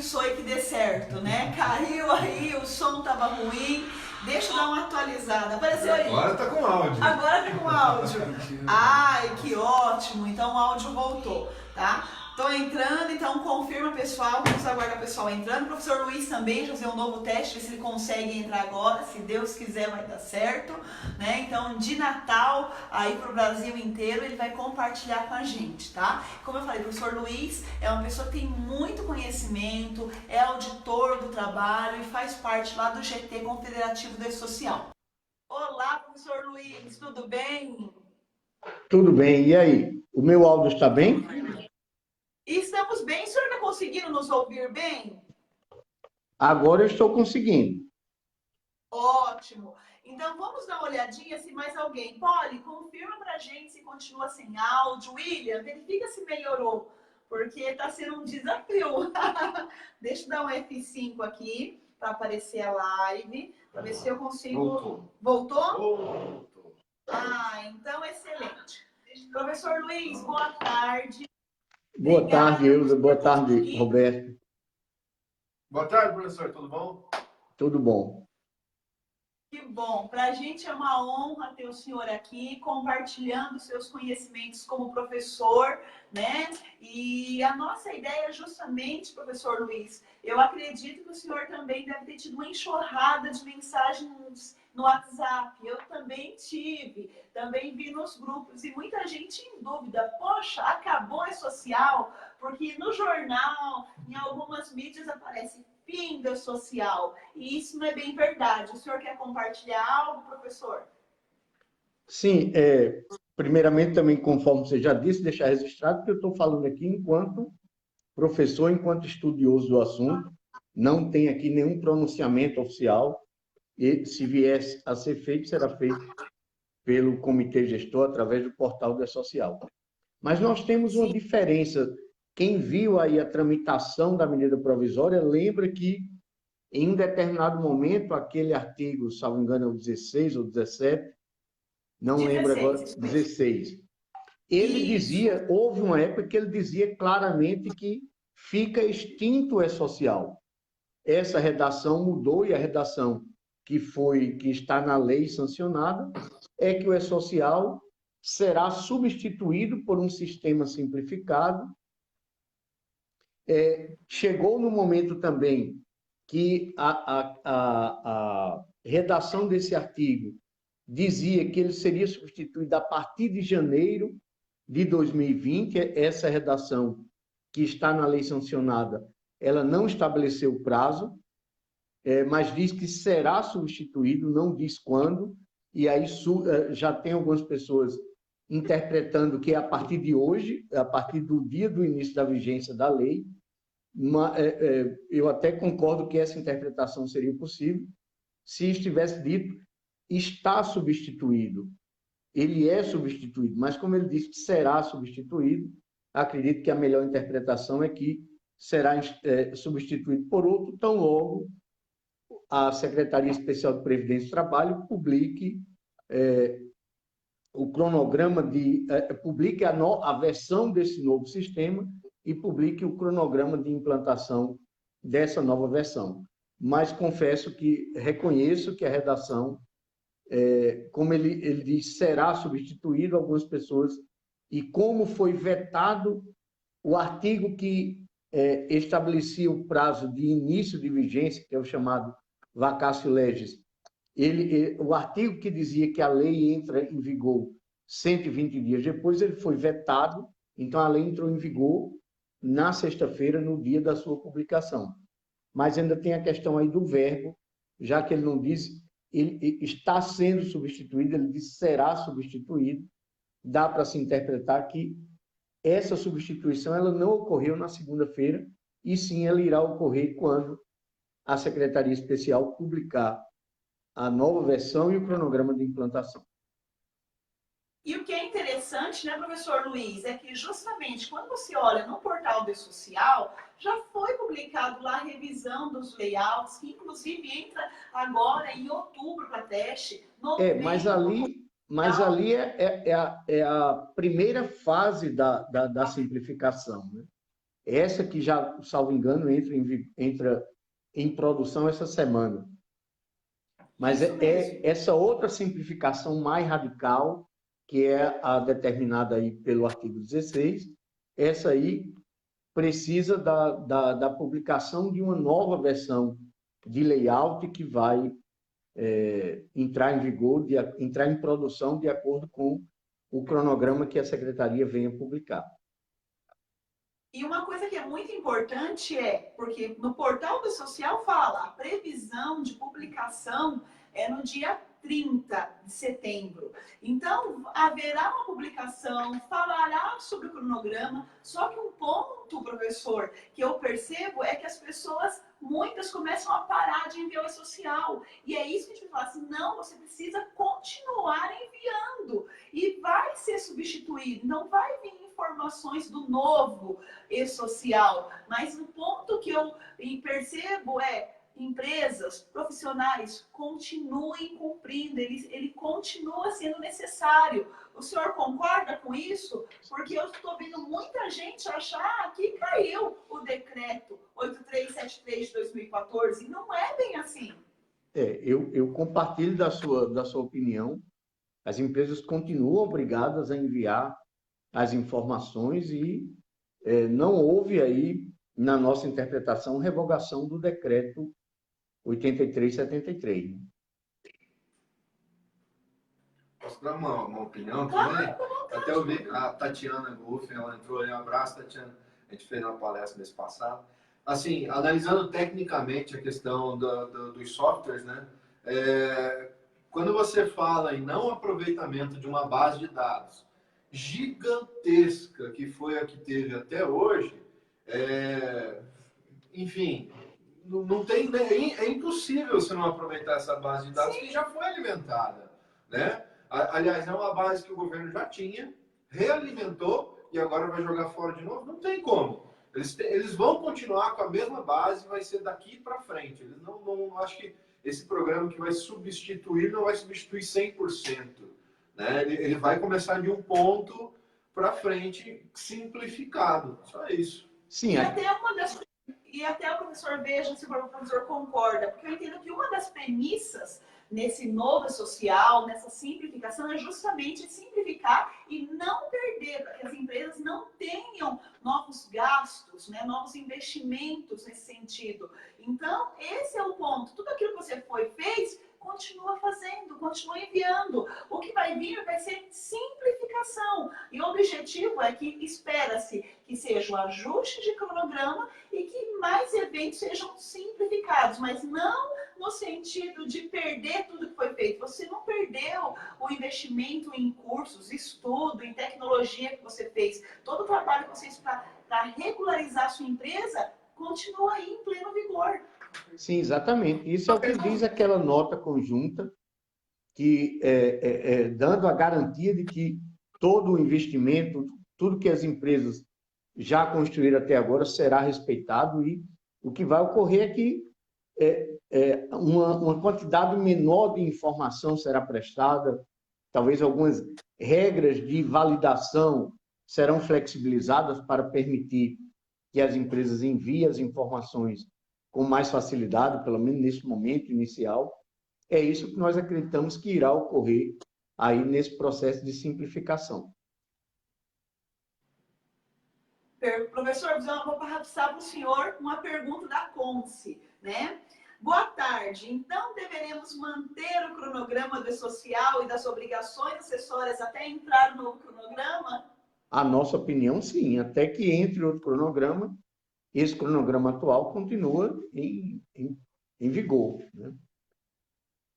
abençoe que dê certo, né? Caiu aí, o som tava ruim. Deixa eu dar uma atualizada. Apareceu aí? Agora tá com áudio. Agora tá com áudio. Ai, que ótimo. Então o áudio voltou, tá? Tô entrando, então confirma, pessoal. Vamos aguardar o pessoal entrando. O professor Luiz também já fez um novo teste, ver se ele consegue entrar agora. Se Deus quiser, vai dar certo, né? Então, de Natal aí pro Brasil inteiro, ele vai compartilhar com a gente, tá? Como eu falei, o professor Luiz é uma pessoa que tem muito conhecimento, é auditor do trabalho e faz parte lá do GT Confederativo do E-Social. Olá, professor Luiz, tudo bem? Tudo bem, e aí? O meu áudio está bem? Estamos bem, o senhor está conseguindo nos ouvir bem? Agora eu estou conseguindo. Ótimo. Então vamos dar uma olhadinha se mais alguém. Polly, confirma pra gente se continua sem áudio. William, verifica se melhorou, porque está sendo um desafio. Deixa eu dar um F5 aqui para aparecer a live, para ver se eu consigo. Voltou? Voltou. Ah, então excelente. Professor Luiz, boa tarde. Boa tarde, Eusa. Boa tarde, Aqui. Roberto. Boa tarde, professor. Tudo bom? Tudo bom. Que bom, para a gente é uma honra ter o senhor aqui compartilhando seus conhecimentos como professor, né? E a nossa ideia é justamente, professor Luiz, eu acredito que o senhor também deve ter tido uma enxurrada de mensagens no WhatsApp. Eu também tive, também vi nos grupos e muita gente em dúvida. Poxa, acabou a social? Porque no jornal, em algumas mídias aparece pinga social. E isso não é bem verdade. O senhor quer compartilhar algo, professor? Sim, primeiramente também, conforme você já disse, deixar registrado que eu estou falando aqui enquanto professor, enquanto estudioso do assunto, não tem aqui nenhum pronunciamento oficial e se viesse a ser feito, será feito pelo comitê gestor através do portal da social. Mas nós temos uma diferença. Quem viu aí a tramitação da medida provisória lembra que em um determinado momento, aquele artigo, se não me engano, é o 16 ou 17, não lembro agora, 16. Ele dizia, houve uma época que ele dizia claramente que fica extinto o E-Social. Essa redação mudou e a redação que está na lei sancionada é que o E-Social será substituído por um sistema simplificado. Chegou no momento também que a redação desse artigo dizia que ele seria substituído a partir de janeiro de 2020. Essa redação que está na lei sancionada, ela não estabeleceu o prazo, mas diz que será substituído, não diz quando, e aí já tem algumas pessoas interpretando que é a partir de hoje, a partir do dia do início da vigência da lei. Eu até concordo que essa interpretação seria possível se estivesse dito está substituído. Ele é substituído, mas como ele disse que será substituído, acredito que a melhor interpretação é que será substituído por outro, tão logo a Secretaria Especial de Previdência e Trabalho publique o cronograma publique a versão desse novo sistema e publique o cronograma de implantação dessa nova versão. Mas confesso que reconheço que a redação, como ele diz, será substituído algumas pessoas, e como foi vetado o artigo que estabelecia o prazo de início de vigência, que é o chamado vacatio legis, o artigo que dizia que a lei entra em vigor 120 dias depois, ele foi vetado, então a lei entrou em vigor na sexta-feira, no dia da sua publicação. Mas ainda tem a questão aí do verbo, já que ele não diz, ele está sendo substituído, ele diz será substituído, dá para se interpretar que essa substituição ela não ocorreu na segunda-feira, e sim ela irá ocorrer quando a Secretaria Especial publicar a nova versão e o cronograma de implantação. E o que é interessante, né, professor Luiz, é que justamente quando você olha no portal do E-Social, já foi publicado lá a revisão dos layouts, que inclusive entra agora em outubro para teste. Mas ali é a primeira fase da simplificação, né? Essa que já, salvo engano, entra em produção essa semana. Mas é essa outra simplificação mais radical, que é a determinada aí pelo artigo 16, essa aí precisa da publicação de uma nova versão de layout que vai entrar em vigor, entrar em produção de acordo com o cronograma que a Secretaria venha publicar. E uma coisa que é muito importante porque no portal do Social fala, a previsão de publicação é no dia 30 de setembro. Então, haverá uma publicação, falará sobre o cronograma, só que um ponto, professor, que eu percebo é que as pessoas, muitas começam a parar de enviar o social. E é isso que a gente fala assim, não, você precisa continuar enviando e vai ser substituído, não vai vir informações do novo e-social. Mas o ponto que eu percebo empresas, profissionais, continuem cumprindo, ele continua sendo necessário. O senhor concorda com isso? Porque eu estou vendo muita gente achar que caiu o decreto 8373 de 2014, e não é bem assim. Eu compartilho da sua opinião. As empresas continuam obrigadas a enviar as informações e não houve aí, na nossa interpretação, revogação do decreto 8373. Posso dar uma opinião também? Até eu vi a Tatiana Goff, ela entrou aí, um abraço, Tatiana. A gente fez uma palestra mês passado. Assim, analisando tecnicamente a questão dos softwares, né? Quando você fala em não aproveitamento de uma base de dados gigantesca, que foi a que teve até hoje, enfim, não tem, é impossível você não aproveitar essa base de dados que já foi alimentada, né? Aliás, é uma base que o governo já tinha, realimentou e agora vai jogar fora de novo. Não tem como. Eles vão continuar com a mesma base, vai ser daqui para frente. Eles não acho que esse programa que vai substituir não vai substituir 100%. Né? Ele vai começar de um ponto para frente simplificado. Só isso. Sim, E até o professor, veja se o professor concorda, porque eu entendo que uma das premissas nesse novo social, nessa simplificação, é justamente simplificar e não perder, para que as empresas não tenham novos gastos, né, novos investimentos nesse sentido. Então, esse é o ponto. Tudo aquilo que você fez, continua fazendo, continua enviando. O que vai vir vai ser simplificação. E o objetivo é que espera-se que seja um ajuste de cronograma e que mais eventos sejam simplificados, mas não no sentido de perder tudo que foi feito. Você não perdeu o investimento em cursos, estudo, em tecnologia que você fez. Todo o trabalho que você fez para regularizar a sua empresa continua aí em pleno vigor. Sim, exatamente. Isso é o que diz aquela nota conjunta, que dando a garantia de que todo o investimento, tudo que as empresas já construíram até agora será respeitado, e o que vai ocorrer é que uma quantidade menor de informação será prestada, talvez algumas regras de validação serão flexibilizadas para permitir que as empresas enviem as informações com mais facilidade, pelo menos nesse momento inicial. É isso que nós acreditamos que irá ocorrer aí nesse processo de simplificação. Professor, eu vou passar para o senhor uma pergunta da Conce, né? Boa tarde. Então, deveremos manter o cronograma do social e das obrigações acessórias até entrar no novo cronograma? A nossa opinião, sim. Até que entre outro cronograma, esse cronograma atual continua em vigor, né?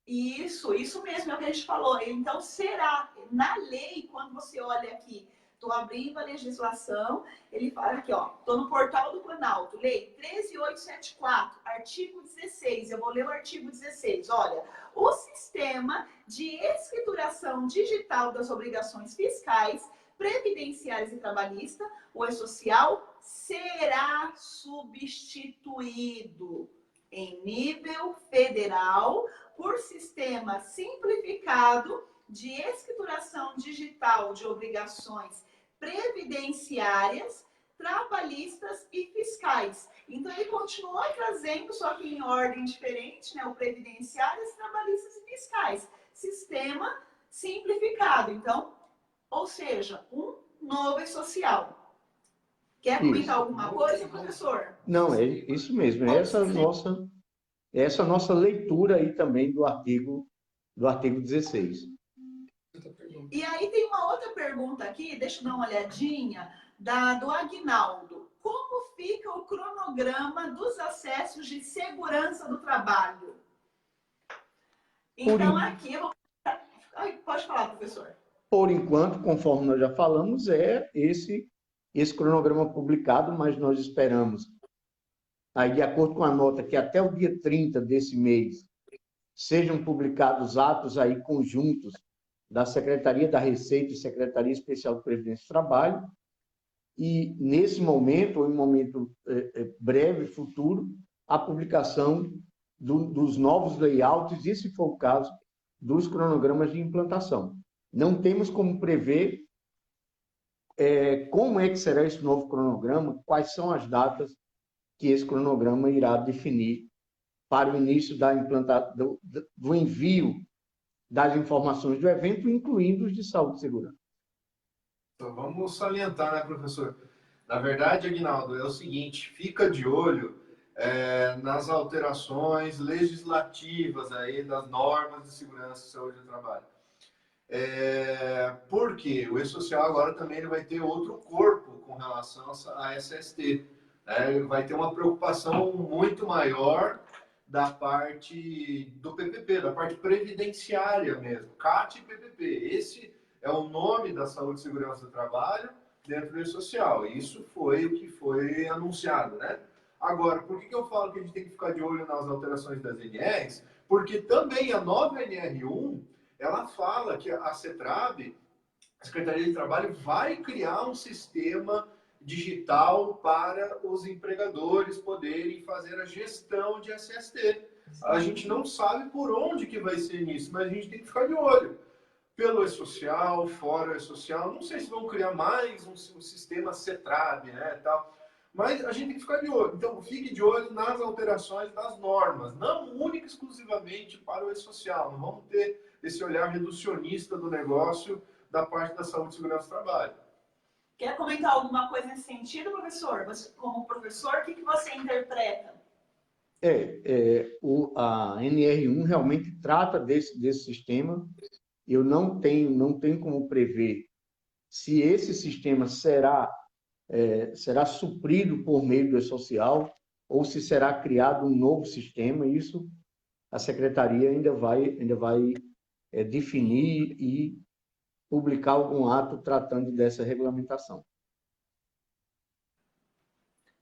Isso mesmo é o que a gente falou. Então, será, na lei, quando você olha aqui, estou abrindo a legislação, ele fala aqui, ó, estou no portal do Planalto, lei 13874, artigo 16, eu vou ler o artigo 16, olha, o sistema de escrituração digital das obrigações fiscais, previdenciárias e trabalhistas, o e-social, será substituído em nível federal por sistema simplificado de escrituração digital de obrigações previdenciárias, trabalhistas e fiscais. Então, ele continuou trazendo, só que em ordem diferente, né, o previdenciário, os trabalhistas e fiscais. Sistema simplificado. Então, ou seja, um novo e social. Quer comentar alguma coisa, professor? Não, é isso mesmo. Essa nossa leitura aí também do artigo 16. E aí tem uma outra pergunta aqui, deixa eu dar uma olhadinha, do Aguinaldo. Como fica o cronograma dos acessos de segurança do trabalho? Então, aqui eu vou... Pode falar, professor. Por enquanto, conforme nós já falamos, é esse cronograma publicado, mas nós esperamos, aí, de acordo com a nota, que até o dia 30 desse mês sejam publicados atos aí conjuntos da Secretaria da Receita e Secretaria Especial de Previdência e Trabalho, e nesse momento, ou em momento breve, futuro, a publicação dos novos layouts e, se for o caso, dos cronogramas de implantação. Não temos como prever como é que será esse novo cronograma, quais são as datas que esse cronograma irá definir para o início do envio das informações do evento, incluindo os de saúde e segurança. Então, vamos salientar, né, professor? Na verdade, Aguinaldo, é o seguinte, fica de olho nas alterações legislativas aí das normas de segurança e saúde do trabalho. Porque o E-Social agora também ele vai ter outro corpo com relação à SST. Né? Ele vai ter uma preocupação muito maior da parte do PPP, da parte previdenciária mesmo, CAT e PPP. Esse é o nome da saúde e segurança do trabalho dentro do E-Social. Isso foi o que foi anunciado, né? Agora, por que eu falo que a gente tem que ficar de olho nas alterações das NRs? Porque também a nova NR1, ela fala que a CETRAB, a Secretaria de Trabalho, vai criar um sistema digital para os empregadores poderem fazer a gestão de SST. A gente não sabe por onde que vai ser nisso, mas a gente tem que ficar de olho. Pelo E-Social, fora o E-Social, não sei se vão criar mais um sistema CETRAB, né, tal. Mas a gente tem que ficar de olho. Então, fique de olho nas alterações das normas, não única e exclusivamente para o E-Social. Não vamos ter esse olhar reducionista do negócio da parte da saúde e segurança do trabalho. Quer comentar alguma coisa nesse sentido, professor? Você, como professor, o que você interpreta? A NR1 realmente trata desse sistema. Eu não tenho como prever se esse sistema será suprido por meio do E-Social ou se será criado um novo sistema. Isso a Secretaria ainda vai definir e publicar algum ato tratando dessa regulamentação.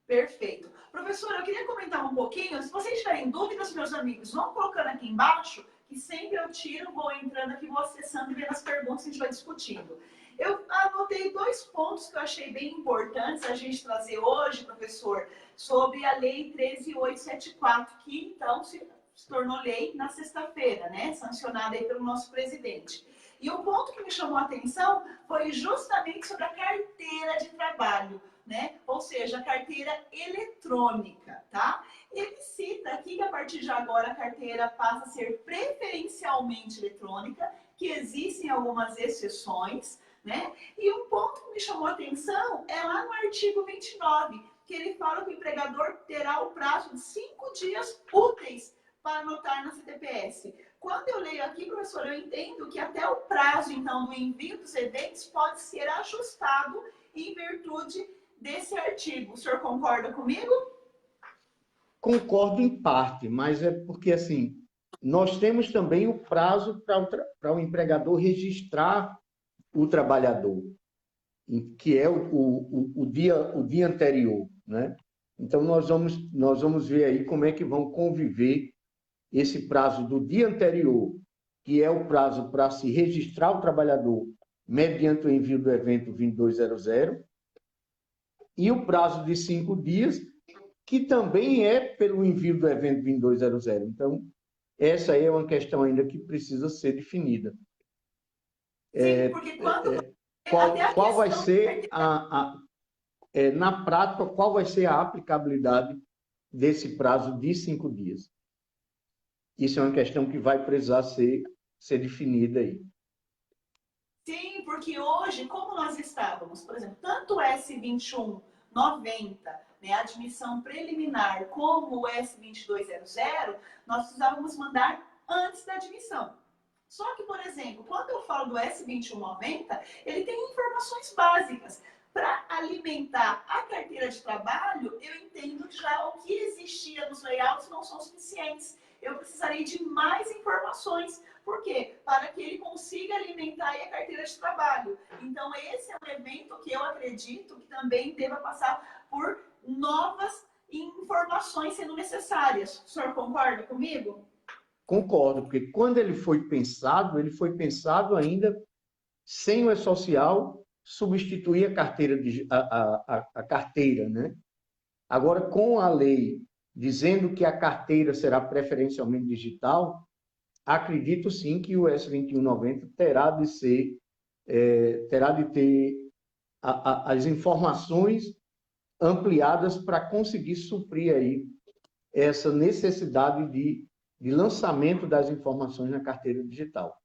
Perfeito. Professor, eu queria comentar um pouquinho. Se vocês tiverem dúvidas, meus amigos, vão colocando aqui embaixo, que sempre eu tiro, vou entrando aqui, vou acessando e vendo as perguntas que a gente vai discutindo. Eu anotei 2 pontos que eu achei bem importantes a gente trazer hoje, professor, sobre a Lei 13.874, que então se tornou lei na sexta-feira, né? Sancionada aí pelo nosso presidente. E o ponto que me chamou a atenção foi justamente sobre a carteira de trabalho, né? Ou seja, a carteira eletrônica, tá? Ele cita aqui que a partir de agora a carteira passa a ser preferencialmente eletrônica, que existem algumas exceções, né? E um ponto que me chamou a atenção é lá no artigo 29, que ele fala que o empregador terá o prazo de 5 dias úteis para anotar na CTPS. Quando eu leio aqui, professor, eu entendo que até o prazo, então, do envio dos eventos pode ser ajustado em virtude desse artigo. O senhor concorda comigo? Concordo em parte, mas é porque, assim, nós temos também o prazo para o empregador registrar o trabalhador, que é o dia anterior, né? Então, nós vamos ver aí como é que vão conviver esse prazo do dia anterior, que é o prazo para se registrar o trabalhador mediante o envio do evento 2200, e o prazo de 5 dias, que também é pelo envio do evento 2200. Então, essa aí é uma questão ainda que precisa ser definida. Sim, porque quando... Qual vai ser na prática, qual vai ser a aplicabilidade desse prazo de 5 dias. Isso é uma questão que vai precisar ser definida aí. Sim, porque hoje, como nós estávamos, por exemplo, tanto o S2190, né, admissão preliminar, como o S2200, nós precisávamos mandar antes da admissão. Só que, por exemplo, quando eu falo do S2190, ele tem informações básicas. Para alimentar a carteira de trabalho, eu entendo que já o que existia nos layouts não são suficientes. Eu precisarei de mais informações. Por quê? Para que ele consiga alimentar a carteira de trabalho. Então, esse é um evento que eu acredito que também deva passar por novas informações sendo necessárias. O senhor concorda comigo? Concordo, porque quando ele foi pensado ainda sem o E-Social substituir a carteira, a carteira, né? Agora, com a lei dizendo que a carteira será preferencialmente digital, acredito sim que o S2190 terá de ter as informações ampliadas para conseguir suprir aí essa necessidade de lançamento das informações na carteira digital.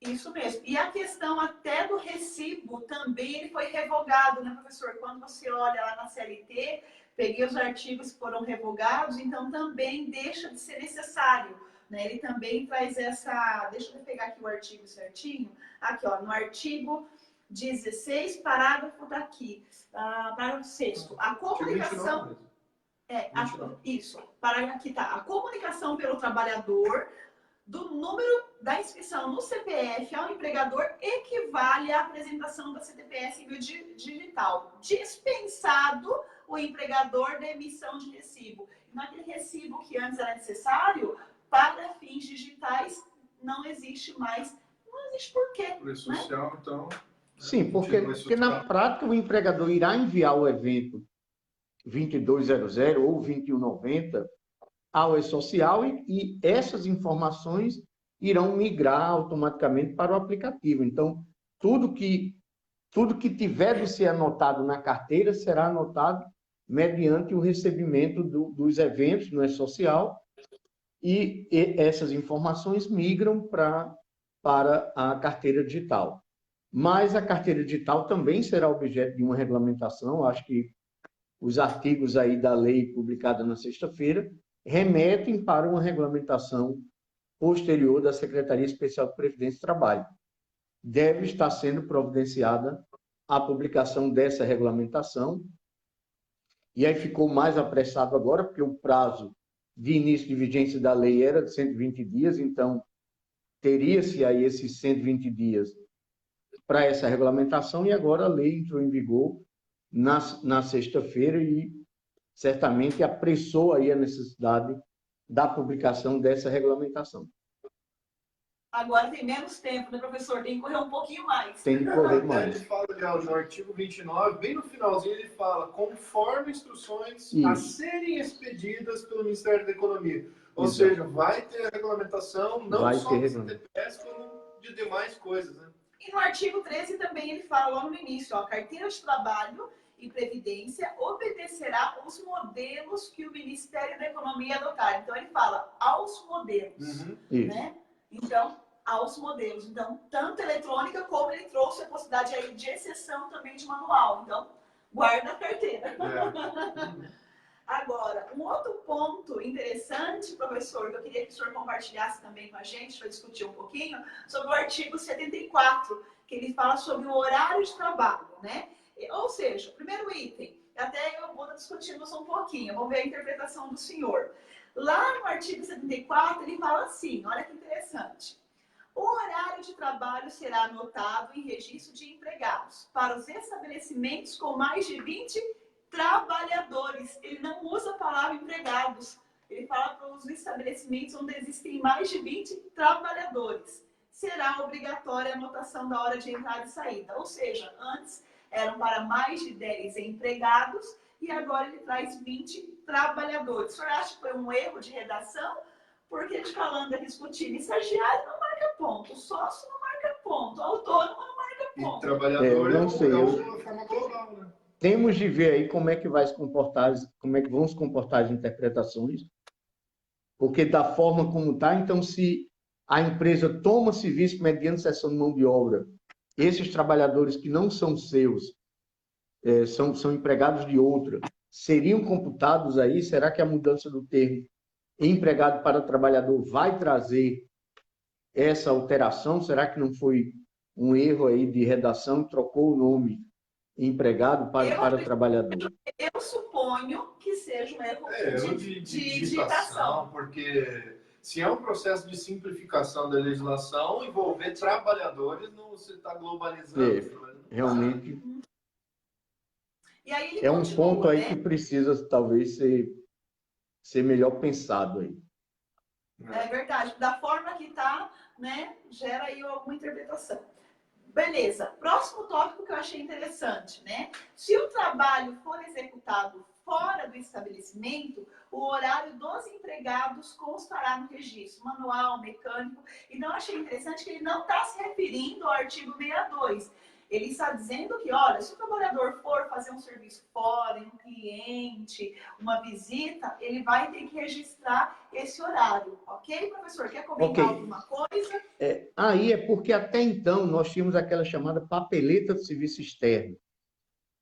Isso mesmo. E a questão até do recibo também ele foi revogado, né, professor? Quando você olha lá na CLT, peguei os artigos que foram revogados, então também deixa de ser necessário. Né? Ele também traz essa... Deixa eu pegar aqui o artigo certinho. Aqui, ó, no artigo 16, parágrafo daqui. Parágrafo 6º. A comunicação... isso. Parágrafo aqui tá. A comunicação pelo trabalhador do número da inscrição no CPF ao empregador equivale à apresentação da CTPS em meio digital. Dispensado o empregador da emissão de recibo. Naquele recibo que antes era necessário, para fins digitais, não existe mais. Não existe por quê? Preço social, então... Sim, porque na prática o empregador irá enviar o evento 2200 ou 2190 ao E-Social e essas informações irão migrar automaticamente para o aplicativo. Então, tudo que tiver de ser anotado na carteira será anotado mediante o recebimento dos eventos no E-Social e essas informações migram para a carteira digital. Mas a carteira digital também será objeto de uma regulamentação. Acho que os artigos aí da lei publicada na sexta-feira remetem para uma regulamentação posterior da Secretaria Especial de Previdência e Trabalho. Deve estar sendo providenciada a publicação dessa regulamentação. E aí ficou mais apressado agora, porque o prazo de início de vigência da lei era de 120 dias, então teria-se aí esses 120 dias para essa regulamentação, e agora a lei entrou em vigor na sexta-feira e certamente apressou aí a necessidade da publicação dessa regulamentação. Agora tem menos tempo, né, professor? Tem que correr um pouquinho mais. Tem que correr mais. Ele fala, no artigo 29, bem no finalzinho, ele fala conforme instruções a serem expedidas pelo Ministério da Economia. Ou seja, vai ter a regulamentação, não só do CTPS, como de demais coisas, né? E no artigo 13 também ele fala logo no início, ó, carteira de trabalho e previdência obedecerá os modelos que o Ministério da Economia adotar. Então ele fala aos modelos, né? Então, aos modelos. Então, tanto eletrônica como ele trouxe a possibilidade aí de exceção também de manual. Então, guarda a carteira. Agora, um outro ponto interessante, professor, que eu queria que o senhor compartilhasse também com a gente, para discutir um pouquinho, sobre o artigo 74, que ele fala sobre o horário de trabalho, né? Ou seja, o primeiro item, até eu vou discutindo isso um pouquinho, vamos ver a interpretação do senhor. Lá no artigo 74, ele fala assim, olha que interessante. O horário de trabalho será anotado em registro de empregados para os estabelecimentos com mais de 20 trabalhadores. Ele não usa a palavra empregados. Ele fala para os estabelecimentos onde existem mais de 20 trabalhadores. Será obrigatória a anotação da hora de entrada e saída. Ou seja, antes eram para mais de 10 empregados e agora ele traz 20 trabalhadores. O senhor acha que foi um erro de redação? Porque a gente falando aqui, discutindo, estagiário não marca ponto, o sócio não marca ponto, o autônomo não marca como? E trabalhador não sei, é uma forma global, né? temos de ver aí como é que vai se comportar, como é que vão se comportar as interpretações, porque da forma como está, então se a empresa toma serviço mediante cessão de mão de obra, esses trabalhadores que não são seus, são empregados de outra, seriam computados aí? Será que a mudança do termo empregado para trabalhador vai trazer essa alteração? Será que não foi um erro aí de redação, trocou o nome empregado para trabalhador? Eu suponho que seja um erro Erro de de digitação. digitação, porque se é um processo de simplificação da legislação, envolver trabalhadores, não se está globalizando. Realmente E aí ele é um ponto continua, aí né? que precisa talvez ser melhor pensado aí. É verdade. Da forma que está, né, gera aí alguma interpretação. Beleza. Próximo tópico que eu achei interessante, né? Se o trabalho for executado fora do estabelecimento, o horário dos empregados constará no registro manual, mecânico. Então, eu achei interessante que ele não está se referindo ao artigo 62. Ele está dizendo que, olha, se o trabalhador for fazer um serviço fora, em um cliente, uma visita, ele vai ter que registrar esse horário. Ok, professor? Quer comentar alguma coisa? Aí é porque até então nós tínhamos aquela chamada papeleta de serviço externo.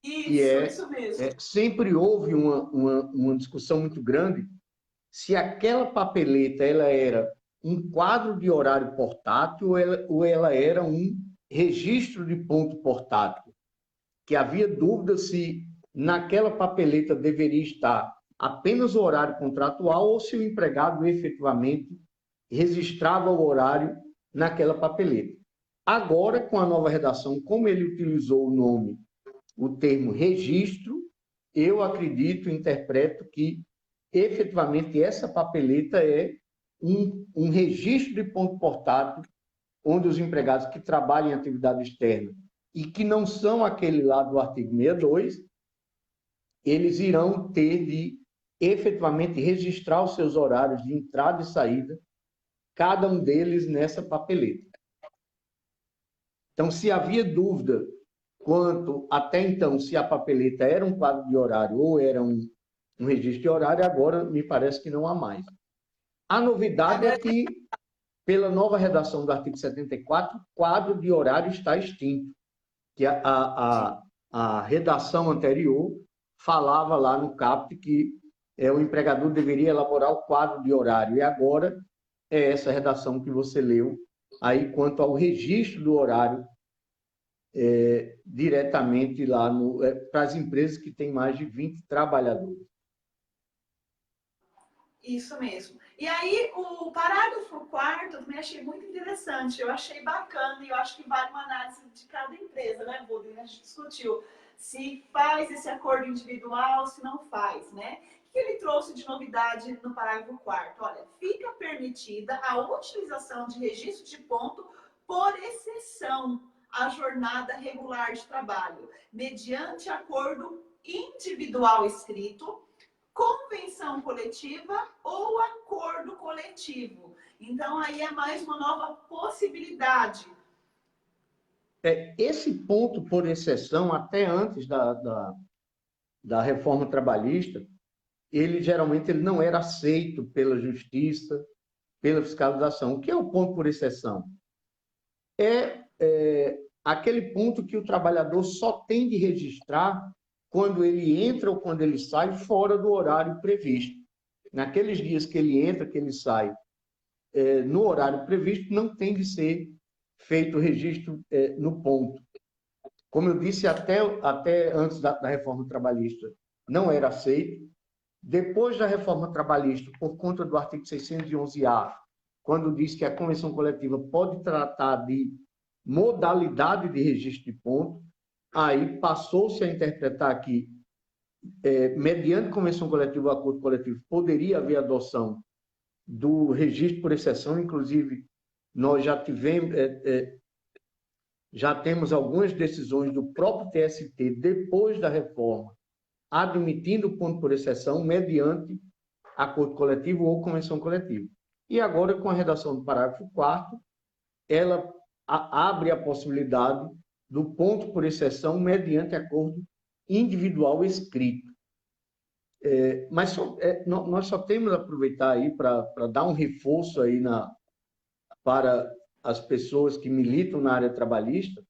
Isso mesmo. Sempre houve uma discussão muito grande se aquela papeleta ela era um quadro de horário portátil ou ela era um registro de ponto portátil. Que havia dúvida se naquela papeleta deveria estar apenas o horário contratual ou se o empregado efetivamente registrava o horário naquela papeleta. Agora, com a nova redação, como ele utilizou o termo registro, eu acredito, interpreto que efetivamente essa papeleta é um registro de ponto portátil, onde os empregados que trabalham em atividade externa e que não são aquele lá do artigo 62, eles irão ter de efetivamente registrar os seus horários de entrada e saída, cada um deles nessa papeleta. Então, se havia dúvida quanto, até então, se a papeleta era um quadro de horário ou era um registro de horário, agora me parece que não há mais. A novidade é que, pela nova redação do artigo 74, o quadro de horário está extinto, que a redação anterior falava lá no CAPT que o empregador deveria elaborar o quadro de horário, e agora é essa redação que você leu aí quanto ao registro do horário diretamente lá para as empresas que têm mais de 20 trabalhadores. Isso mesmo. E aí, o parágrafo 4º eu também achei muito interessante. Eu achei bacana e eu acho que vale uma análise de cada empresa, né, Budem? A gente discutiu se faz esse acordo individual, se não faz, né? O que ele trouxe de novidade no parágrafo 4º? Olha, fica permitida a utilização de registro de ponto por exceção à jornada regular de trabalho, mediante acordo individual escrito, convenção coletiva ou acordo coletivo. Então, aí é mais uma nova possibilidade. Esse ponto, por exceção, até antes da reforma trabalhista, ele geralmente não era aceito pela justiça, pela fiscalização. O que é o ponto por exceção? Aquele ponto que o trabalhador só tem de registrar quando ele entra ou quando ele sai fora do horário previsto. Naqueles dias que ele entra, que ele sai no horário previsto, não tem de ser feito o registro no ponto. Como eu disse, até antes da reforma trabalhista não era aceito. Depois da reforma trabalhista, por conta do artigo 611-A, quando diz que a convenção coletiva pode tratar de modalidade de registro de ponto, aí passou-se a interpretar que, mediante convenção coletiva ou acordo coletivo, poderia haver adoção do registro por exceção. Inclusive, nós já temos algumas decisões do próprio TST, depois da reforma, admitindo o ponto por exceção mediante acordo coletivo ou convenção coletiva. E agora, com a redação do parágrafo 4º, ela abre a possibilidade do ponto por exceção mediante acordo individual escrito. Mas nós só temos a aproveitar aí para dar um reforço aí para as pessoas que militam na área trabalhista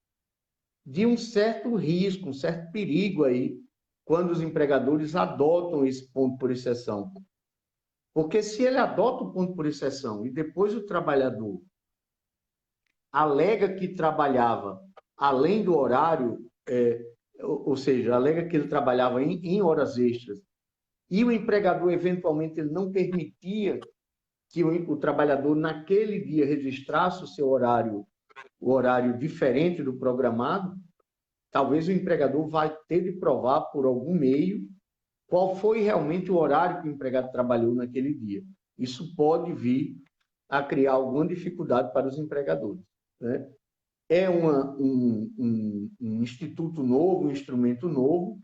de um certo risco, um certo perigo aí quando os empregadores adotam esse ponto por exceção. Porque se ele adota o ponto por exceção e depois o trabalhador alega que trabalhava além do horário, ou seja, alega que ele trabalhava em horas extras, e o empregador, eventualmente, ele não permitia que o trabalhador, naquele dia, registrasse o seu horário, o horário diferente do programado, talvez o empregador vai ter de provar por algum meio qual foi realmente o horário que o empregado trabalhou naquele dia. Isso pode vir a criar alguma dificuldade para os empregadores, né? É um instituto novo, um instrumento novo,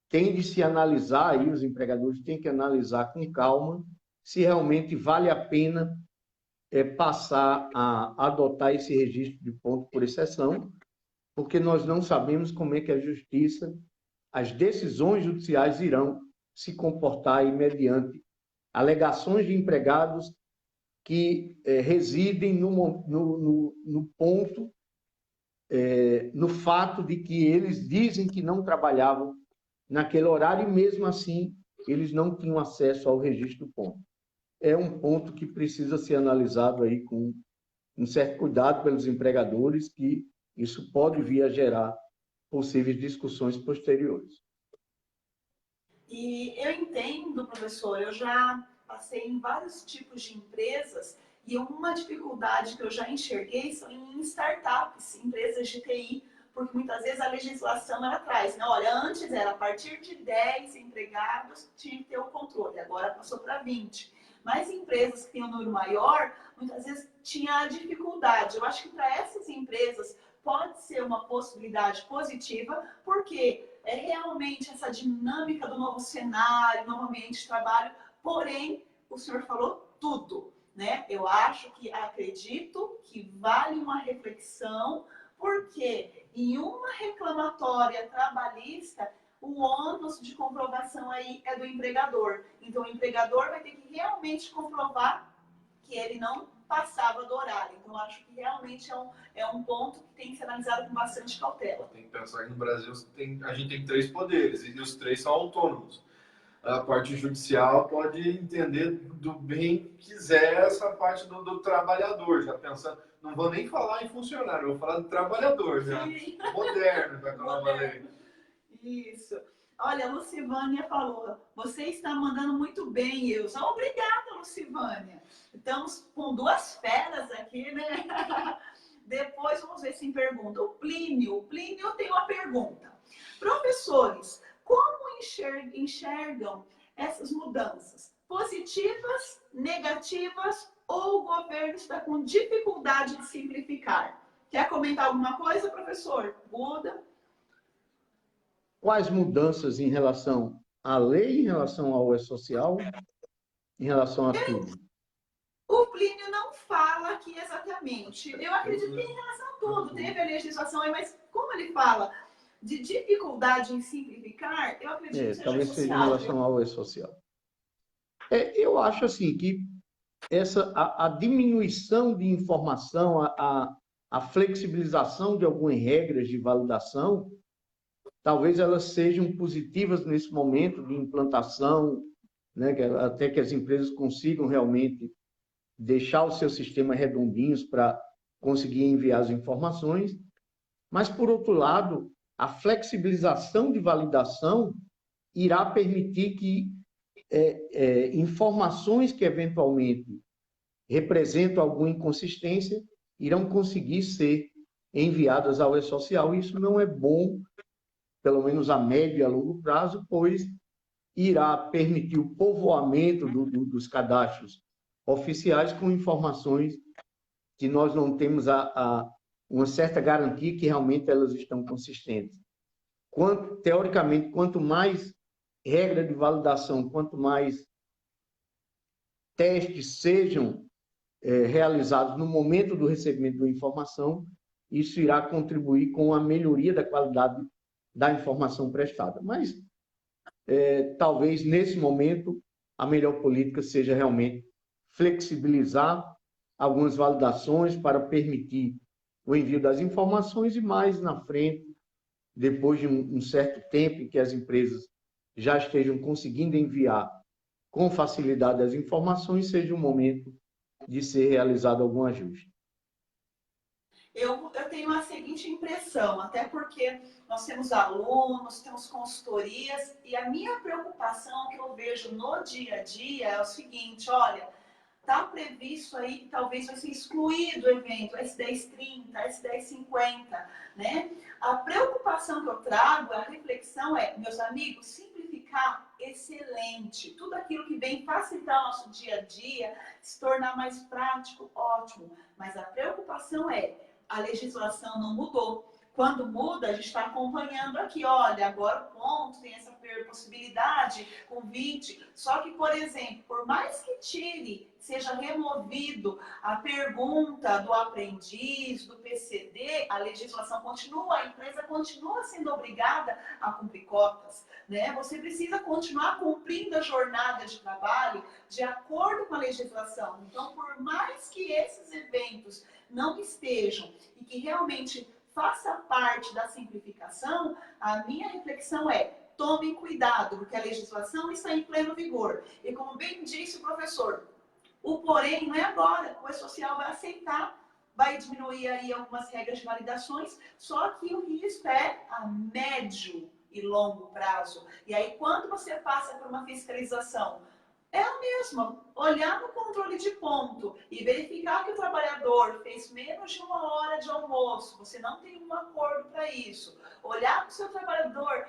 tem de se analisar, aí os empregadores têm que analisar com calma se realmente vale a pena passar a adotar esse registro de ponto por exceção, porque nós não sabemos como é que a justiça, as decisões judiciais irão se comportar aí mediante alegações de empregados que residem no ponto, no fato de que eles dizem que não trabalhavam naquele horário e, mesmo assim, eles não tinham acesso ao registro do ponto. É um ponto que precisa ser analisado aí com um certo cuidado pelos empregadores, que isso pode vir a gerar possíveis discussões posteriores. E eu entendo, professor, eu já passei em vários tipos de empresas e uma dificuldade que eu já enxerguei são em startups, empresas de TI, porque muitas vezes a legislação ela traz, né? Olha, antes era a partir de 10 empregados tinha que ter o controle, agora passou para 20. Mas empresas que têm um número maior, muitas vezes tinha a dificuldade. Eu acho que para essas empresas pode ser uma possibilidade positiva, porque é realmente essa dinâmica do novo cenário, novo ambiente de trabalho, porém, o senhor falou tudo, né? Eu acho que, acredito que vale uma reflexão, porque em uma reclamatória trabalhista, o ônus de comprovação aí é do empregador. Então, o empregador vai ter que realmente comprovar que ele não passava do horário. Então, acho que realmente é um ponto que tem que ser analisado com bastante cautela. Tem que pensar que no Brasil a gente tem 3 poderes e os 3 são autônomos. A parte judicial pode entender do bem que quiser essa parte do trabalhador, já pensando, não vou nem falar em funcionário, vou falar de trabalhador, já. Sim. Moderno, vai falar uma lei. Isso. Olha, a Lucivânia falou, você está mandando muito bem, Ilza. Obrigada, Lucivânia. Estamos com 2 feras aqui, né? Depois vamos ver se pergunta. O Plínio tem uma pergunta. Professores, como enxergam essas mudanças? Positivas, negativas ou o governo está com dificuldade de simplificar? Quer comentar alguma coisa, professor? Buda? Quais mudanças em relação à lei, em relação ao E-Social, em relação a tudo? O Plínio não fala aqui exatamente. Eu acredito que em relação a tudo, teve a legislação aí, mas como ele fala de dificuldade em simplificar, eu acredito que seja talvez social. seja em relação ao E-Social. Eu acho assim que a diminuição de informação, a flexibilização de algumas regras de validação, talvez elas sejam positivas nesse momento de implantação, né, até que as empresas consigam realmente deixar os seus sistemas redondinhos para conseguir enviar as informações. Mas, por outro lado, a flexibilização de validação irá permitir que informações que eventualmente representam alguma inconsistência irão conseguir ser enviadas ao E-Social. Isso não é bom, pelo menos a médio e a longo prazo, pois irá permitir o povoamento dos cadastros oficiais com informações que nós não temos uma certa garantia que realmente elas estão consistentes. Teoricamente, quanto mais regra de validação, quanto mais testes sejam realizados no momento do recebimento da informação, isso irá contribuir com a melhoria da qualidade da informação prestada. Mas, talvez, nesse momento, a melhor política seja realmente flexibilizar algumas validações para permitir o envio das informações e mais na frente, depois de um certo tempo em que as empresas já estejam conseguindo enviar com facilidade as informações, seja o momento de ser realizado algum ajuste. Eu tenho a seguinte impressão, até porque nós temos alunos, temos consultorias, e a minha preocupação que eu vejo no dia a dia é o seguinte, olha, está previsto aí que talvez vai ser excluído o evento, S1030, S1050, né? A preocupação que eu trago, a reflexão é, meus amigos, simplificar, excelente. Tudo aquilo que vem facilitar o nosso dia a dia, se tornar mais prático, ótimo. Mas a preocupação é, a legislação não mudou. Quando muda, a gente está acompanhando aqui, olha, agora o ponto tem essa possibilidade com 20. Só que, por exemplo, por mais que tire, seja removido a pergunta do aprendiz, do PCD, a legislação continua, a empresa continua sendo obrigada a cumprir cotas, né? Você precisa continuar cumprindo a jornada de trabalho de acordo com a legislação. Então, por mais que esses eventos não estejam e que realmente faça parte da simplificação, a minha reflexão é, tomem cuidado, porque a legislação está em pleno vigor. E como bem disse o professor, o porém não é agora, o E-Social vai aceitar, vai diminuir aí algumas regras de validações, só que o risco é a médio e longo prazo. E aí, quando você passa por uma fiscalização, é a mesma, olhar no controle de ponto e verificar que o trabalhador fez menos de 1 hora de almoço, você não tem um acordo para isso. Olhar para o seu trabalhador,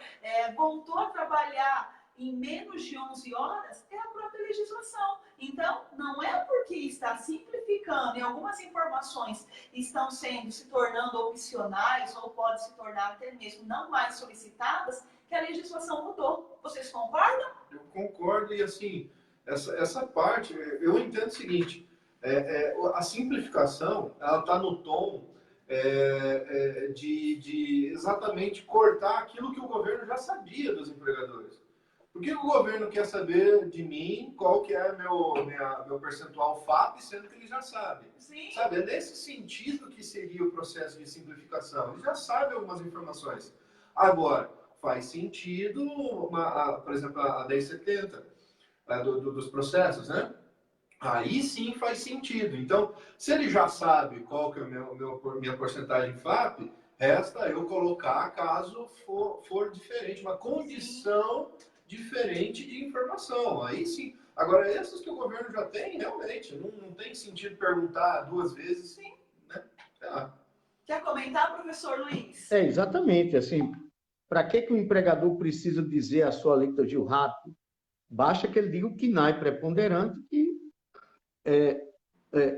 voltou a trabalhar em menos de 11 horas, é a própria legislação. Então, não é porque está simplificando e algumas informações estão se tornando opcionais ou podem se tornar até mesmo não mais solicitadas, que a legislação mudou. Vocês concordam? Eu concordo e assim, essa parte, eu entendo o seguinte, a simplificação, ela está no tom de exatamente cortar aquilo que o governo já sabia dos empregadores. Por que o governo quer saber de mim qual que é meu percentual FAP, sendo que ele já sabe? Sim. Sabe, é nesse sentido que seria o processo de simplificação. Ele já sabe algumas informações. Agora, faz sentido, por exemplo, a 1070, dos processos, né? Aí sim faz sentido. Então, se ele já sabe qual que é minha porcentagem FAP, resta eu colocar caso for diferente, uma condição diferente de informação. Aí sim. Agora, essas que o governo já tem, realmente, não tem sentido perguntar 2 vezes, sim, né? Sei lá. Quer comentar, professor Luiz? Exatamente. Assim, para que o empregador precisa dizer a sua alíquota de rato? Basta que ele diga o KNAI preponderante que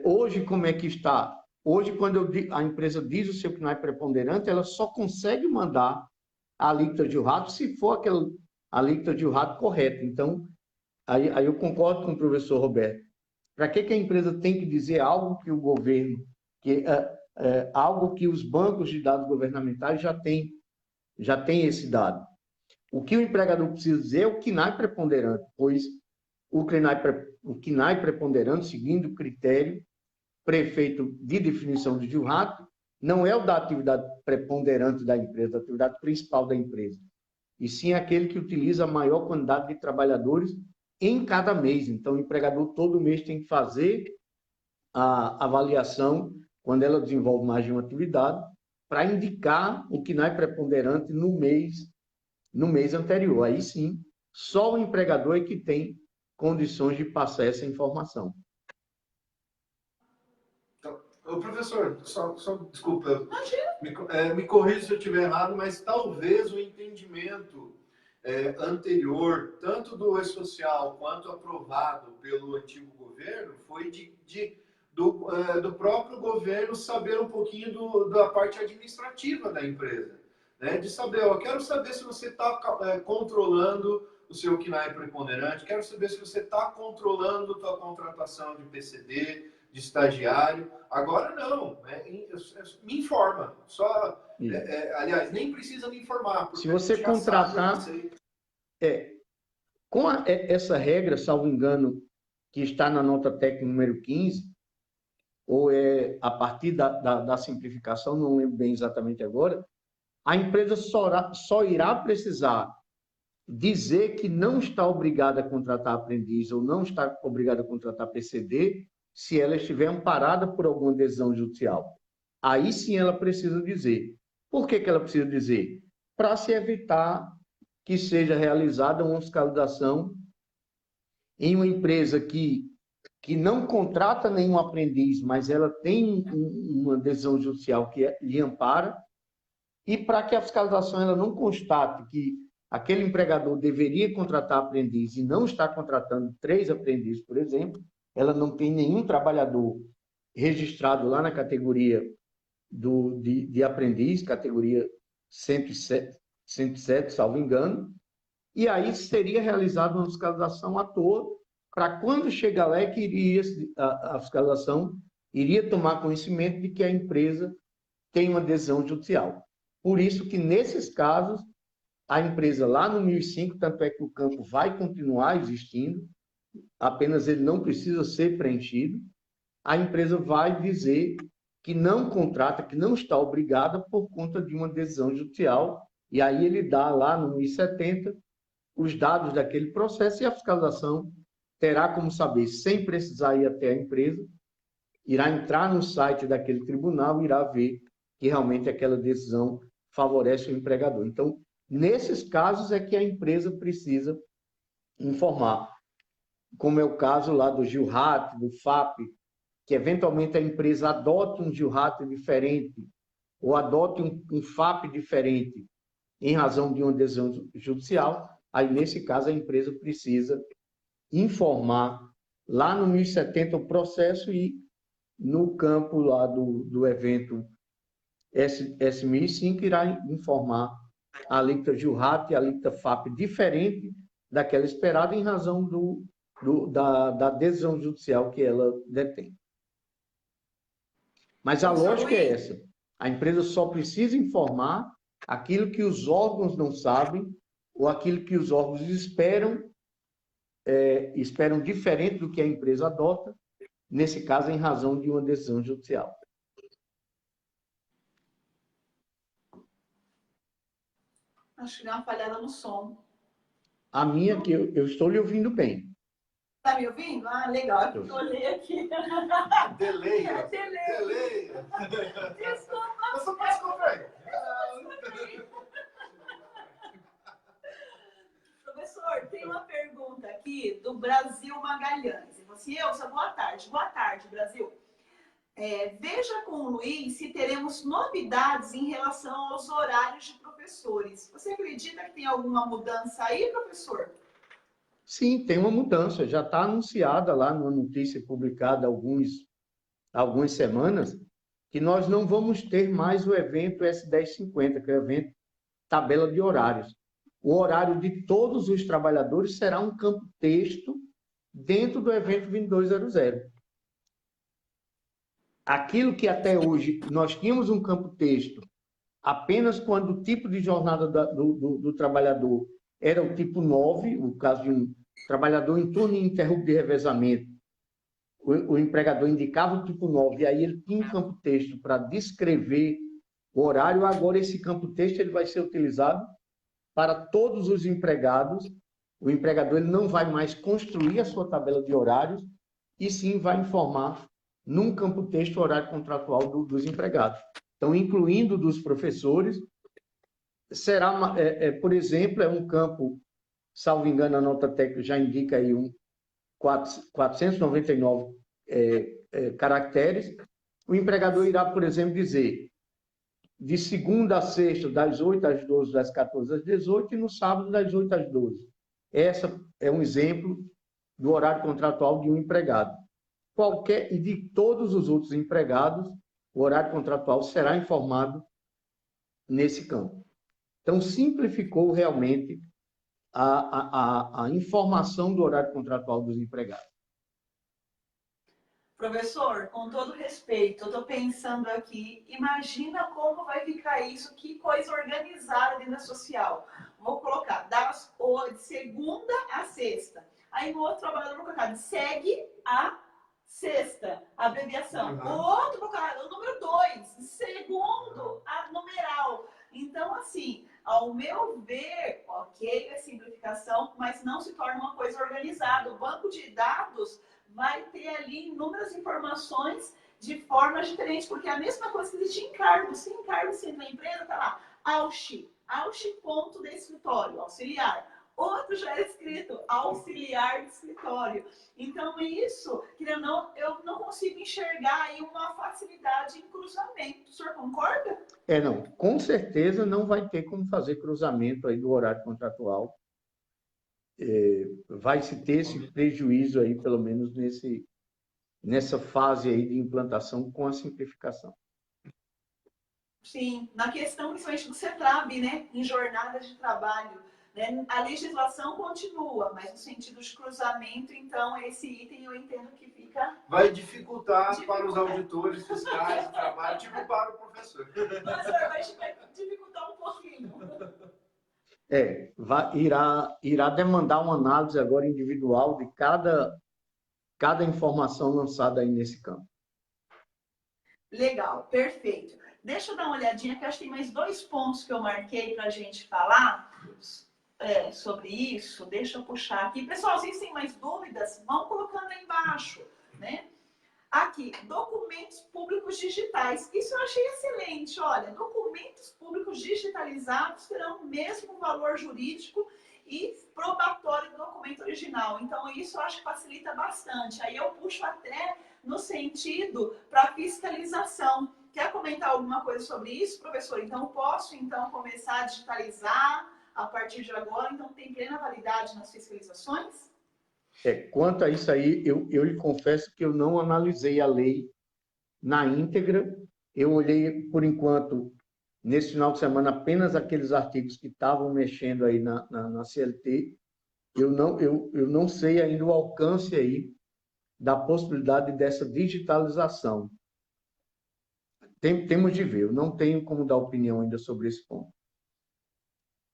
hoje como é que está? Hoje, quando a empresa diz o seu KNAI preponderante, ela só consegue mandar a alíquota de rato se for aquela alíquota de rato correta. Então, aí eu concordo com o professor Roberto. Para que a empresa tem que dizer algo que o governo, algo que os bancos de dados governamentais já têm esse dado? O que o empregador precisa dizer é o KNAI preponderante, pois o KNAI preponderante, seguindo o critério prefeito de definição de rato, não é o da atividade preponderante da empresa, da atividade principal da empresa, e sim aquele que utiliza a maior quantidade de trabalhadores em cada mês. Então, o empregador todo mês tem que fazer a avaliação, quando ela desenvolve mais de uma atividade, para indicar o KNAI preponderante no mês anterior. Aí sim, só o empregador é que tem condições de passar essa informação. Então, professor, só desculpa, me corrija se eu estiver errado, mas talvez o entendimento anterior, tanto do E-Social quanto aprovado pelo antigo governo, foi do próprio governo saber um pouquinho da parte administrativa da empresa. Né? De saber, eu quero saber se você está controlando o seu KNAI preponderante, quero saber se você está controlando a tua contratação de PCD, de estagiário. Agora não, me informa. Só, aliás, nem precisa me informar. Se você contratar, com essa regra, salvo engano, que está na nota técnica número 15, ou é a partir da simplificação, não lembro bem exatamente agora, a empresa só irá precisar dizer que não está obrigada a contratar aprendiz ou não está obrigada a contratar PCD se ela estiver amparada por alguma decisão judicial. Aí sim ela precisa dizer. Por que ela precisa dizer? Para se evitar que seja realizada uma fiscalização em uma empresa que não contrata nenhum aprendiz, mas ela tem uma decisão judicial que lhe ampara, e para que a fiscalização ela não constate que aquele empregador deveria contratar aprendiz e não está contratando 3 aprendizes, por exemplo, ela não tem nenhum trabalhador registrado lá na categoria de aprendiz, categoria 107, salvo engano, e aí seria realizada uma fiscalização à toa, para quando chegar lá é que a fiscalização iria tomar conhecimento de que a empresa tem uma decisão judicial. Por isso que, nesses casos, a empresa lá no 1005, tanto é que o campo vai continuar existindo, apenas ele não precisa ser preenchido, a empresa vai dizer que não contrata, que não está obrigada por conta de uma decisão judicial, e aí ele dá lá no 1070 os dados daquele processo e a fiscalização terá como saber, sem precisar ir até a empresa, irá entrar no site daquele tribunal e irá ver que realmente aquela decisão favorece o empregador. Então, nesses casos é que a empresa precisa informar, como é o caso lá do GILRAT, do FAP, que eventualmente a empresa adote um GILRAT diferente ou adote um FAP diferente em razão de uma decisão judicial, aí nesse caso a empresa precisa informar lá no 1070 o processo e no campo lá do evento S1005 irá informar a alíquota GILRAT e a alíquota FAP diferente daquela esperada em razão da decisão judicial que ela detém. Mas a lógica é essa. A empresa só precisa informar aquilo que os órgãos não sabem ou aquilo que os órgãos esperam diferente do que a empresa adota, nesse caso, em razão de uma decisão judicial. Acho que deu uma falhada no som. A minha, que eu estou lhe ouvindo bem. Está me ouvindo? Ah, legal. Eu olhei aqui. Deleia. Deleia. Desculpa. Eu só posso comprar. Professor, tem uma pergunta aqui do Brasil Magalhães. Boa tarde. Boa tarde, Brasil. Veja com o Luiz se teremos novidades em relação aos horários de professores. Você acredita que tem alguma mudança aí, professor? Sim, tem uma mudança. Já está anunciada lá numa notícia publicada há algumas semanas que nós não vamos ter mais o evento S1050, que é o evento tabela de horários. O horário de todos os trabalhadores será um campo texto dentro do evento 2200. Aquilo que até hoje nós tínhamos um campo texto apenas quando o tipo de jornada do trabalhador era o tipo 9, o caso de um trabalhador em turno ininterrupto de revezamento, o empregador indicava o tipo 9, e aí ele tinha um campo texto para descrever o horário. Agora esse campo texto ele vai ser utilizado para todos os empregados. O empregador ele não vai mais construir a sua tabela de horários, e sim vai informar num campo texto o horário contratual dos empregados. Então, incluindo dos professores, será, por exemplo, um campo, salvo engano, a nota técnica já indica aí 499 caracteres. O empregador irá, por exemplo, dizer de segunda a sexta, das 8 às 12, das 14 às 18, e no sábado, das 8 às 12. Essa é um exemplo do horário contratual de um empregado. E de todos os outros empregados, o horário contratual será informado nesse campo. Então, simplificou realmente a informação do horário contratual dos empregados. Professor, com todo respeito, eu estou pensando aqui, imagina como vai ficar isso, que coisa organizada dentro da social. Vou colocar de segunda a sexta. Aí no outro trabalhador vou colocar de segue a sexta, a abreviação. Uhum. O outro vou colocar o número 2, segundo a numeral. Então, assim, ao meu ver, ok, a simplificação, mas não se torna uma coisa organizada. O banco de dados vai ter ali inúmeras informações de formas diferentes, porque é a mesma coisa que existe em cargo. Se em cargo você na empresa, tá lá, Auxi, ponto de escritório, auxiliar. Outro já é escrito auxiliar de escritório. Então, isso, querendo ou não, eu não consigo enxergar aí uma facilidade em cruzamento. O senhor concorda? Não, com certeza não vai ter como fazer cruzamento aí do horário contratual. Vai se ter esse prejuízo aí, pelo menos nessa fase aí de implantação com a simplificação. Sim, na questão principalmente do CETRAB, né? Em jornadas de trabalho. Né? A legislação continua, mas no sentido de cruzamento, então, esse item eu entendo que fica... Vai dificultar para os auditores fiscais de trabalho, tipo para o professor. Professor, vai dificultar um pouquinho. Irá demandar uma análise agora individual de cada informação lançada aí nesse campo. Legal, perfeito. Deixa eu dar uma olhadinha, que eu acho que tem mais 2 pontos que eu marquei para a gente falar sobre isso. Deixa eu puxar aqui. Pessoal, se têm mais dúvidas, vão colocando aí embaixo, né? Aqui, documentos públicos digitais. Isso eu achei excelente. Olha, documentos públicos digitalizados terão o mesmo valor jurídico e probatório do documento original. Então, isso eu acho que facilita bastante. Aí eu puxo até no sentido para fiscalização. Quer comentar alguma coisa sobre isso, professor? Então, posso começar a digitalizar a partir de agora? Então, tem plena validade nas fiscalizações? Quanto a isso aí, eu lhe confesso que eu não analisei a lei na íntegra. Eu olhei, por enquanto, nesse final de semana, apenas aqueles artigos que estavam mexendo aí na CLT. Eu não sei ainda o alcance aí da possibilidade dessa digitalização. Temos de ver. Eu não tenho como dar opinião ainda sobre esse ponto.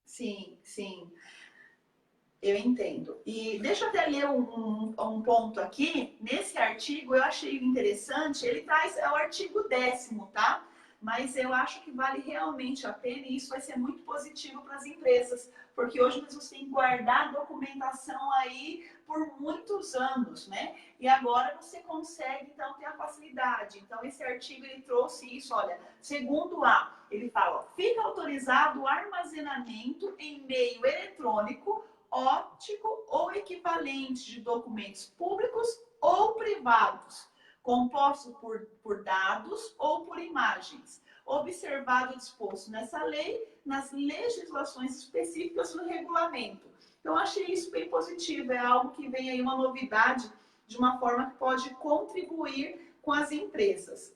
Sim, sim. Eu entendo. E deixa eu até ler um ponto aqui. Nesse artigo, eu achei interessante, ele traz, é o artigo 10º, tá? Mas eu acho que vale realmente a pena e isso vai ser muito positivo para as empresas, porque hoje você tem que guardar documentação aí por muitos anos, né? E agora você consegue, então, ter a facilidade. Então, esse artigo, ele trouxe isso, olha, segundo ele fala, ó, fica autorizado o armazenamento em meio eletrônico, óptico ou equivalente de documentos públicos ou privados, compostos por dados ou por imagens, observado o disposto nessa lei, nas legislações específicas no regulamento. Então, achei isso bem positivo, é algo que vem aí uma novidade, de uma forma que pode contribuir com as empresas.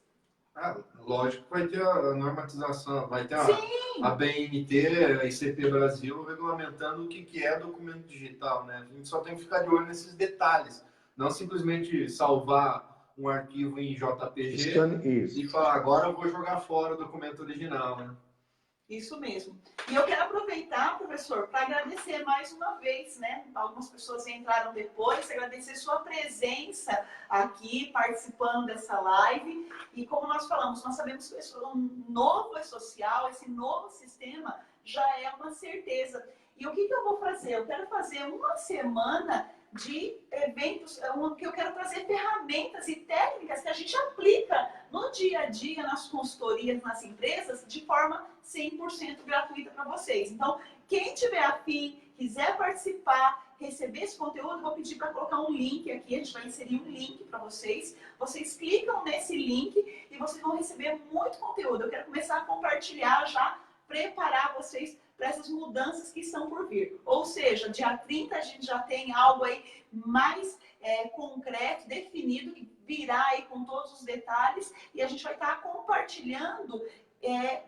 Lógico que vai ter a normatização, vai ter a BNT, a ICP Brasil, regulamentando o que é documento digital, né? A gente só tem que ficar de olho nesses detalhes, não simplesmente salvar um arquivo em JPG e falar, agora eu vou jogar fora o documento original, né? Isso mesmo. E eu quero aproveitar, professor, para agradecer mais uma vez, né? Algumas pessoas entraram depois, agradecer sua presença aqui, participando dessa live. E como nós falamos, nós sabemos que o novo e-social, esse novo sistema, já é uma certeza. E o que eu vou fazer? Eu quero fazer uma semana de eventos, que eu quero trazer ferramentas e técnicas que a gente aplica no dia a dia, nas consultorias, nas empresas, de forma 100% gratuita para vocês. Então, quem tiver afim, quiser participar, receber esse conteúdo, eu vou pedir para colocar um link aqui, a gente vai inserir um link para vocês. Vocês clicam nesse link e vocês vão receber muito conteúdo. Eu quero começar a compartilhar já, preparar vocês para essas mudanças que estão por vir. Ou seja, dia 30 a gente já tem algo aí mais concreto, definido, que virá aí com todos os detalhes e a gente vai estar compartilhando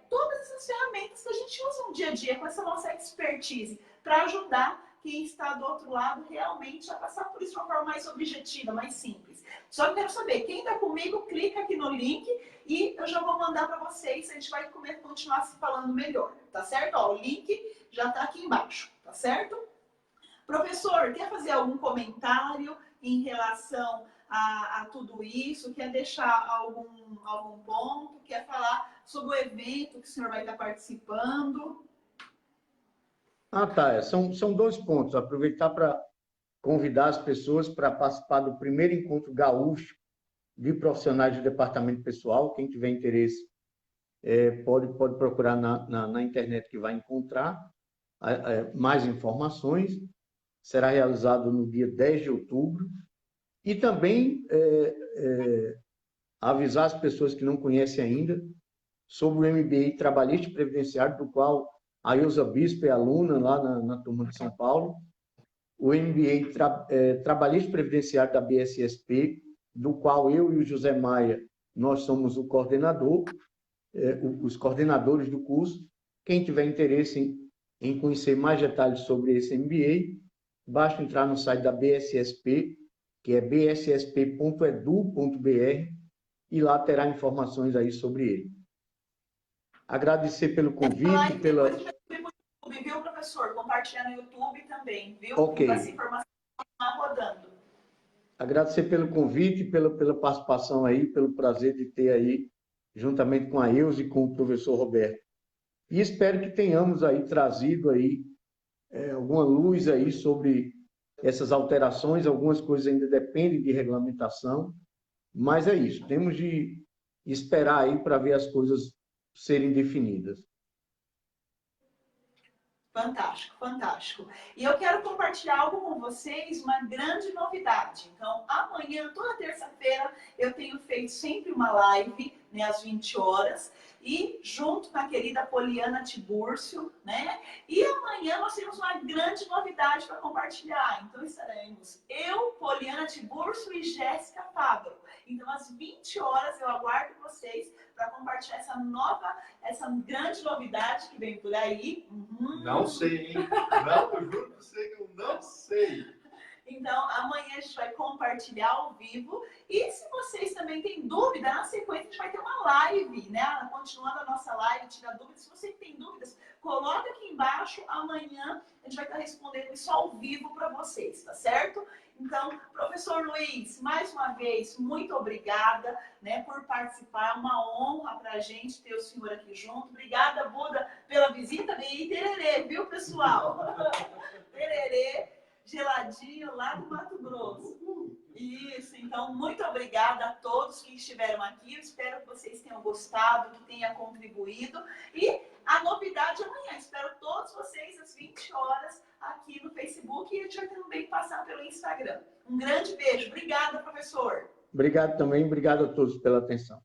todas essas ferramentas que a gente usa no dia a dia com essa nossa expertise para ajudar quem está do outro lado realmente a passar por isso de uma forma mais objetiva, mais simples. Só que eu quero saber, quem está comigo, clica aqui no link e eu já vou mandar para vocês, a gente vai continuar se falando melhor, tá certo? Ó, o link já está aqui embaixo, tá certo? Professor, quer fazer algum comentário em relação a tudo isso? Quer deixar algum ponto? Quer falar sobre o evento que o senhor vai estar participando? Ah, tá. São 2 pontos. Aproveitar para convidar as pessoas para participar do primeiro encontro gaúcho de profissionais do departamento pessoal. Quem tiver interesse pode procurar na internet que vai encontrar mais informações. Será realizado no dia 10 de outubro. E também avisar as pessoas que não conhecem ainda sobre o MBA Trabalhista e Previdenciário, do qual a Ilza Bispo é aluna lá na turma de São Paulo. O MBA Trabalhista e Previdenciário da BSSP, do qual eu e o José Maia, nós somos o coordenador, os coordenadores do curso. Quem tiver interesse em conhecer mais detalhes sobre esse MBA, basta entrar no site da BSSP, que é bssp.edu.br, e lá terá informações aí sobre ele. Agradecer pelo convite, pela... Viu, professor? Compartilhar no YouTube também, viu? Ok. Para essa informação continuar rodando. Agradecer pelo convite, pela participação aí, pelo prazer de ter aí, juntamente com a Ilza e com o professor Roberto. E espero que tenhamos aí trazido aí alguma luz aí sobre essas alterações. Algumas coisas ainda dependem de regulamentação, mas é isso. Temos de esperar aí para ver as coisas serem definidas. Fantástico, fantástico. E eu quero compartilhar algo com vocês, uma grande novidade. Então, amanhã, toda terça-feira, eu tenho feito sempre uma live, né, às 20 horas, e junto com a querida Poliana Tibúrcio, né? E amanhã nós temos uma grande novidade para compartilhar. Então, estaremos eu, Poliana Tibúrcio e Jéssica Fabro. Então, às 20 horas, eu aguardo vocês para compartilhar essa grande novidade que vem por aí. Não sei, hein? Não, eu juro para você que eu não sei. Então, amanhã a gente vai compartilhar ao vivo. E se vocês também têm dúvida, na sequência a gente vai ter uma live, né? Continuando a nossa live, tirar dúvidas. Se você tem dúvidas, coloca aqui embaixo. Amanhã a gente vai estar respondendo isso ao vivo para vocês, tá certo? Então, professor Luiz, mais uma vez, muito obrigada, né, por participar. É uma honra para a gente ter o senhor aqui junto. Obrigada, Buda, pela visita. E tererê, viu, pessoal? Tererê, geladinho lá do Mato Grosso. Isso, então, muito obrigada a todos que estiveram aqui. Eu espero que vocês tenham gostado, que tenha contribuído. E a novidade amanhã. Espero todos vocês às 20 horas aqui no Facebook e a gente vai também passar pelo Instagram. Um grande beijo. Obrigada, professor. Obrigado também. Obrigado a todos pela atenção.